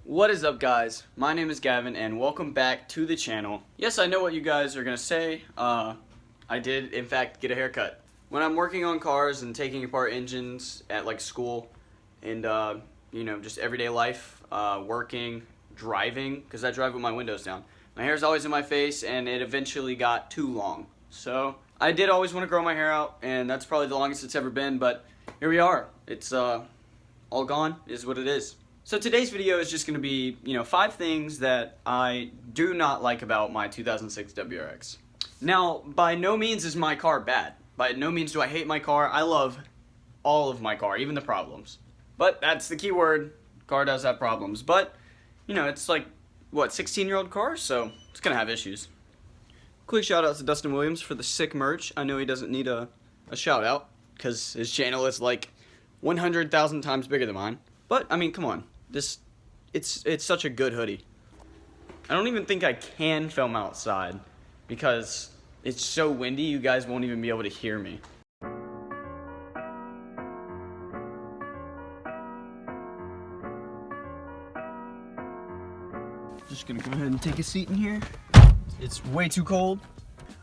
What is up, guys? My name is Gavin and welcome back to the channel. Yes, I know what you guys are gonna say. I did in fact get a haircut. When I'm working on cars and taking apart engines at like school and you know, just everyday life, working, driving, because I drive with my windows down, my hair's always in my face and it eventually got too long. So I did always want to grow my hair out, and that's probably the longest it's ever been, but here we are. It's all gone, is what it is. So today's video is just going to be, 5 things that I do not like about my 2006 WRX. Now, by no means is my car bad. By no means do I hate my car. I love all of my car, even the problems. But that's the key word. Car does have problems. But, it's like, 16-year-old car? So it's going to have issues. Quick shout out to Dustin Williams for the sick merch. I know he doesn't need a shout out because his channel is like 100,000 times bigger than mine. But, I mean, come on. It's such a good hoodie. I don't even think I can film outside because it's so windy you guys won't even be able to hear me. Just gonna go ahead and take a seat in here. It's way too cold.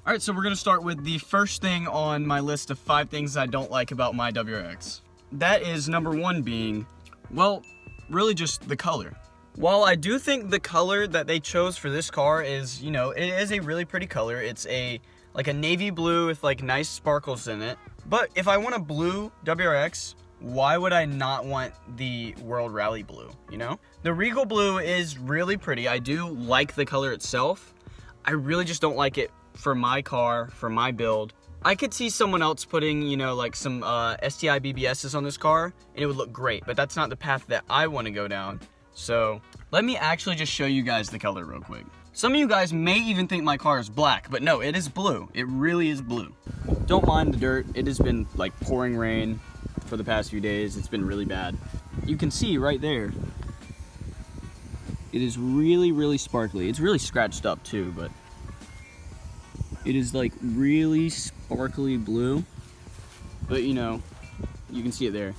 Alright, so we're gonna start with the first thing on my list of 5 things I don't like about my WRX. That is number 1 being, well, really just the color. While I do think the color that they chose for this car is, it is a really pretty color. It's like a navy blue with like nice sparkles in it. But if I want a blue WRX, why would I not want the World Rally blue, The Regal blue is really pretty. I do like the color itself. I really just don't like it for my car, for my build. I could see someone else putting, like some STI BBSs on this car, and it would look great, but that's not the path that I want to go down. So let me actually just show you guys the color real quick. Some of you guys may even think my car is black, but no, it is blue. It really is blue. Don't mind the dirt. It has been like pouring rain for the past few days. It's been really bad. You can see right there. It is really, really sparkly. It's really scratched up too, but it is like really sparkly blue. But you can see it there.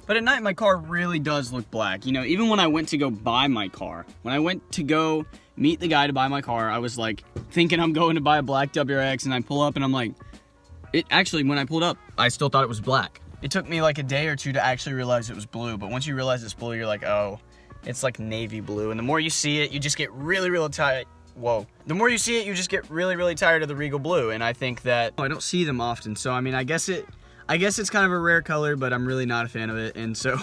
But at night my car really does look black. Even when I went to go buy my car, when I went to go meet the guy to buy my car, I was like thinking I'm going to buy a black WRX, and I pull up and I'm like, when I pulled up, I still thought it was black. It took me like a day or two to actually realize it was blue, but once you realize it's blue, you're like, oh, it's like navy blue. And the more you see it, you just get really, really tired. Whoa. The more you see it, you just get really, really tired of the Regal blue. And I think that, I don't see them often. So, I mean, I guess it's kind of a rare color, but I'm really not a fan of it. And so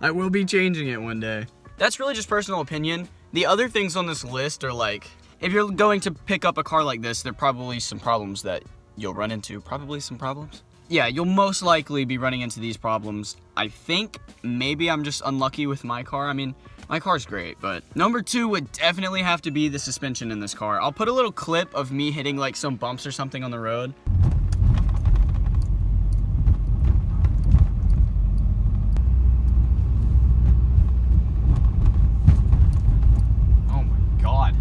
I will be changing it one day. That's really just personal opinion. The other things on this list are like, if you're going to pick up a car like this, there are probably some problems that you'll run into. Probably some problems? Yeah, you'll most likely be running into these problems. I think maybe I'm just unlucky with my car. I mean, my car's great, but number 2 would definitely have to be the suspension in this car. I'll put a little clip of me hitting like some bumps or something on the road. Oh my God.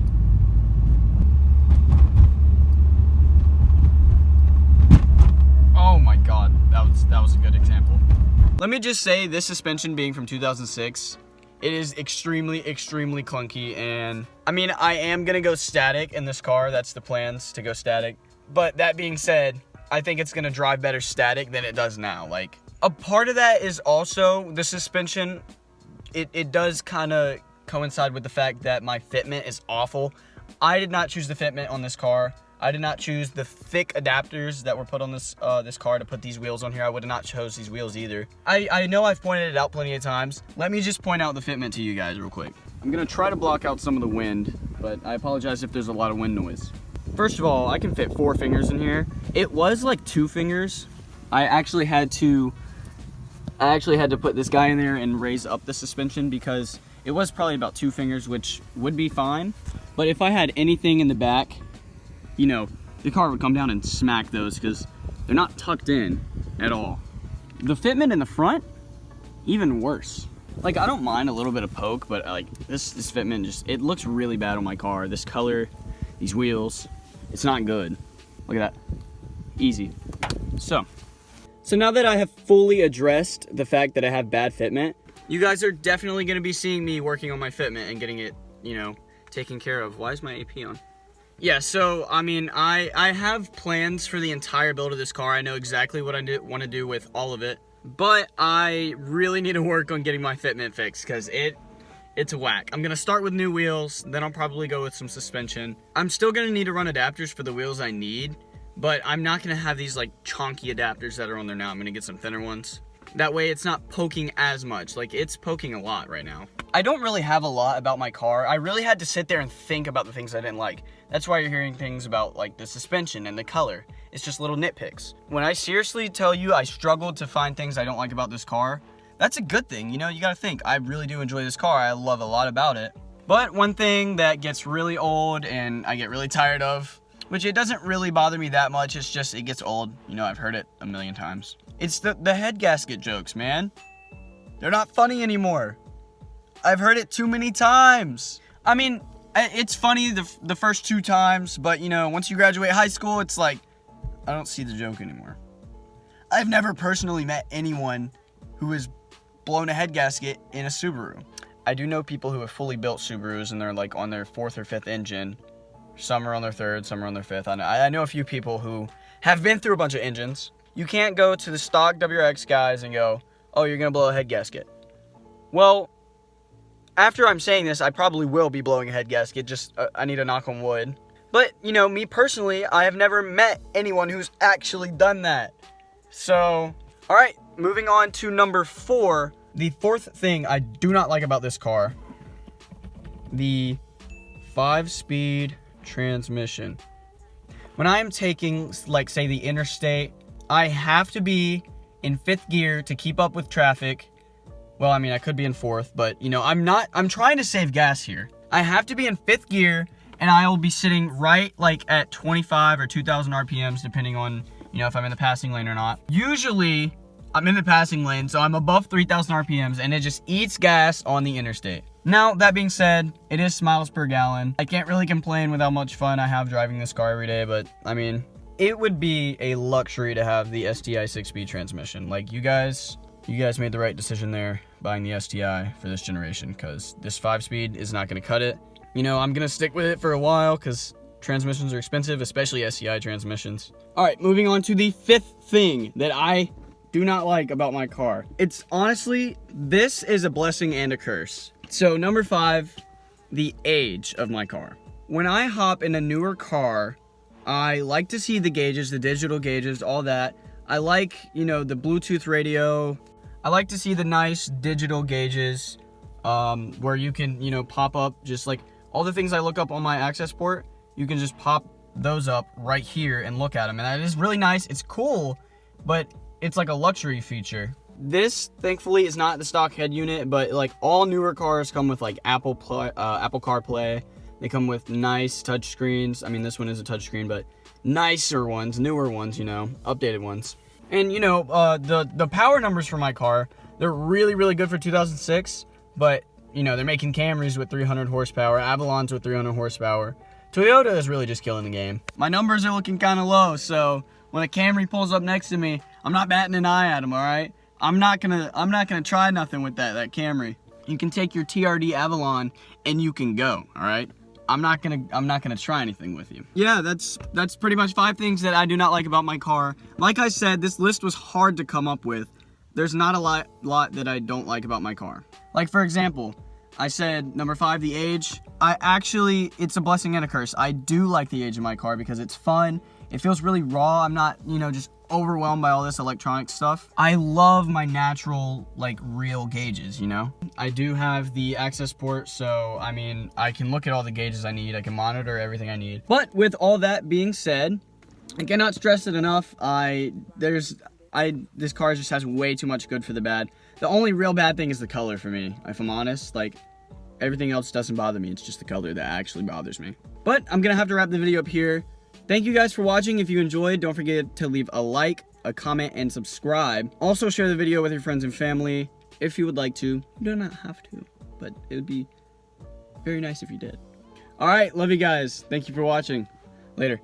Oh my God, that was a good example. Let me just say, this suspension being from 2006, it is extremely, extremely clunky, and I mean, I am gonna go static in this car. That's the plans, to go static. But that being said, I think it's gonna drive better static than it does now. Like, a part of that is also the suspension. It does kind of coincide with the fact that my fitment is awful. I did not choose the fitment on this car. I did not choose the thick adapters that were put on this car to put these wheels on here. I would have not chose these wheels either. I know I've pointed it out plenty of times. Let me just point out the fitment to you guys real quick. I'm gonna try to block out some of the wind, but I apologize if there's a lot of wind noise. First of all, I can fit 4 fingers in here. It was like 2 fingers. I actually had to put this guy in there and raise up the suspension because it was probably about 2 fingers, which would be fine. But if I had anything in the back, the car would come down and smack those because they're not tucked in at all. The fitment in the front, even worse. Like, I don't mind a little bit of poke, but like this fitment it looks really bad on my car. This color, these wheels, it's not good. Look at that, easy. So now that I have fully addressed the fact that I have bad fitment, you guys are definitely going to be seeing me working on my fitment and getting it, you know, taken care of. Why is my AP on? Yeah, so, I mean, I have plans for the entire build of this car. I know exactly what I want to do with all of it. But I really need to work on getting my fitment fixed because it's whack. I'm going to start with new wheels, then I'll probably go with some suspension. I'm still going to need to run adapters for the wheels I need, but I'm not going to have these, like, chonky adapters that are on there now. I'm going to get some thinner ones. That way it's not poking as much. Like, it's poking a lot right now. I don't really have a lot about my car. I really had to sit there and think about the things I didn't like. That's why you're hearing things about, like, the suspension and the color. It's just little nitpicks. When I seriously tell you I struggled to find things I don't like about this car, that's a good thing. You know, you gotta think. I really do enjoy this car. I love a lot about it. But one thing that gets really old and I get really tired of, which it doesn't really bother me that much, it's just it gets old. You know, I've heard it a million times. It's the head gasket jokes, man. They're not funny anymore. I've heard it too many times. I mean, it's funny the first 2 times, but you know, once you graduate high school, it's like, I don't see the joke anymore. I've never personally met anyone who has blown a head gasket in a Subaru. I do know people who have fully built Subarus and they're like on their 4th or 5th engine. Some are on their 3rd, some are on their 5th. I know a few people who have been through a bunch of engines. You can't go to the stock WRX guys and go, oh, you're gonna blow a head gasket. Well, after I'm saying this, I probably will be blowing a head gasket, just I need to knock on wood. But, you know, me personally, I have never met anyone who's actually done that. So, alright, moving on to number 4. The 4th thing I do not like about this car. The 5-speed transmission. When I am taking, like, say, the interstate, I have to be in 5th gear to keep up with traffic. Well, I mean, I could be in 4th, but, you know, I'm trying to save gas here. I have to be in 5th gear, and I will be sitting right, like, at 25 or 2,000 RPMs, depending on, you know, if I'm in the passing lane or not. Usually, I'm in the passing lane, so I'm above 3,000 RPMs, and it just eats gas on the interstate. Now, that being said, it is miles per gallon. I can't really complain with how much fun I have driving this car every day, but, I mean, it would be a luxury to have the STI 6-speed transmission. Like, you guys made the right decision there, buying the STI for this generation, because this 5-speed is not going to cut it. You know, I'm going to stick with it for a while, because transmissions are expensive, especially STI transmissions. Alright, moving on to the 5th thing that I do not like about my car. It's honestly, this is a blessing and a curse. So, number 5, the age of my car. When I hop in a newer car, I like to see the gauges, the digital gauges, all that. I like, you know, the Bluetooth radio. I like to see the nice digital gauges where you can, you know, pop up just like all the things I look up on my access port. You can just pop those up right here and look at them. And that is really nice. It's cool, but it's like a luxury feature. This, thankfully, is not the stock head unit, but like all newer cars come with like Apple CarPlay. They come with nice touch screens. I mean, this one is a touch screen, but nicer ones, newer ones, you know, updated ones. And you know, the power numbers for my car, they're really, really good for 2006, but you know, they're making Camrys with 300 horsepower, Avalons with 300 horsepower. Toyota is really just killing the game. My numbers are looking kind of low, so when a Camry pulls up next to me, I'm not batting an eye at them, all right? I'm not gonna try nothing with that Camry. You can take your TRD Avalon and you can go, all right? I'm not gonna try anything with you. Yeah, that's pretty much 5 things that I do not like about my car. Like I said, this list was hard to come up with. There's not a lot that I don't like about my car. Like, for example, I said number 5, the age. It's a blessing and a curse. I do like the age of my car because it's fun. It feels really raw. I'm not, you know, just overwhelmed by all this electronic stuff. I love my natural, like, real gauges, you know? I do have the access port, so, I mean, I can look at all the gauges I need. I can monitor everything I need. But with all that being said, I cannot stress it enough. This car just has way too much good for the bad. The only real bad thing is the color for me, if I'm honest. Like, everything else doesn't bother me. It's just the color that actually bothers me. But I'm gonna have to wrap the video up here. Thank you guys for watching. If you enjoyed, don't forget to leave a like, a comment, and subscribe. Also, share the video with your friends and family if you would like to. You do not have to, but it would be very nice if you did. Alright, love you guys. Thank you for watching. Later.